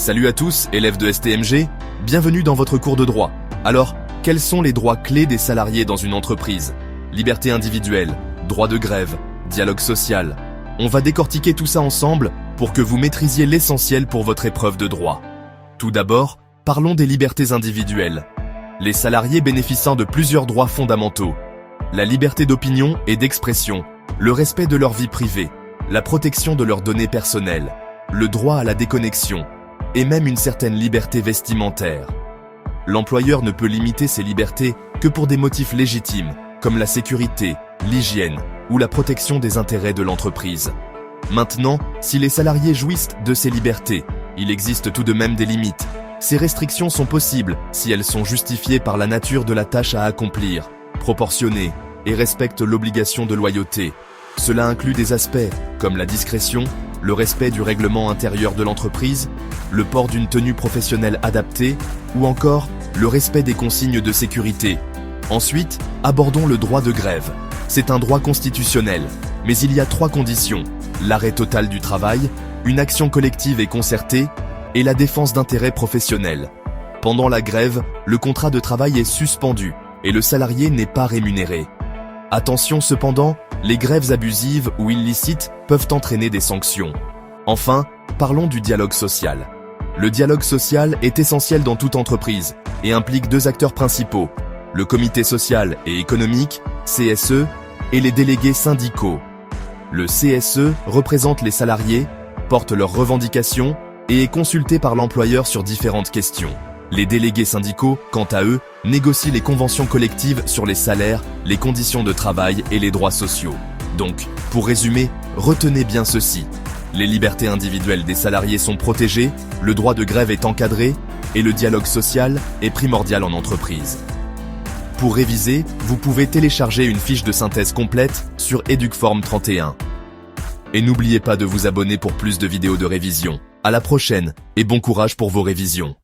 Salut à tous, élèves de STMG, bienvenue dans votre cours de droit. Alors, quels sont les droits clés des salariés dans une entreprise? Liberté individuelle, droit de grève, dialogue social. On va décortiquer tout ça ensemble pour que vous maîtrisiez l'essentiel pour votre épreuve de droit. Tout d'abord, parlons des libertés individuelles. Les salariés bénéficient de plusieurs droits fondamentaux. La liberté d'opinion et d'expression, le respect de leur vie privée, la protection de leurs données personnelles, le droit à la déconnexion, et même une certaine liberté vestimentaire. L'employeur ne peut limiter ces libertés que pour des motifs légitimes, comme la sécurité, l'hygiène ou la protection des intérêts de l'entreprise. Maintenant, si les salariés jouissent de ces libertés, il existe tout de même des limites. Ces restrictions sont possibles si elles sont justifiées par la nature de la tâche à accomplir, proportionnées et respectent l'obligation de loyauté. Cela inclut des aspects comme la discrétion, le respect du règlement intérieur de l'entreprise, le port d'une tenue professionnelle adaptée ou encore le respect des consignes de sécurité. Ensuite, abordons le droit de grève. C'est un droit constitutionnel, mais il y a 3 conditions: l'arrêt total du travail, une action collective et concertée, et la défense d'intérêts professionnels. Pendant la grève, le contrat de travail est suspendu et le salarié n'est pas rémunéré. Attention cependant, les grèves abusives ou illicites peuvent entraîner des sanctions. Enfin, parlons du dialogue social. Le dialogue social est essentiel dans toute entreprise et implique 2 acteurs principaux: le comité social et économique, CSE, et les délégués syndicaux. Le CSE représente les salariés, porte leurs revendications et est consulté par l'employeur sur différentes questions. Les délégués syndicaux, quant à eux, négocient les conventions collectives sur les salaires, les conditions de travail et les droits sociaux. Donc, pour résumer, retenez bien ceci. Les libertés individuelles des salariés sont protégées, le droit de grève est encadré et le dialogue social est primordial en entreprise. Pour réviser, vous pouvez télécharger une fiche de synthèse complète sur Educform 31. Et n'oubliez pas de vous abonner pour plus de vidéos de révision. À la prochaine et bon courage pour vos révisions.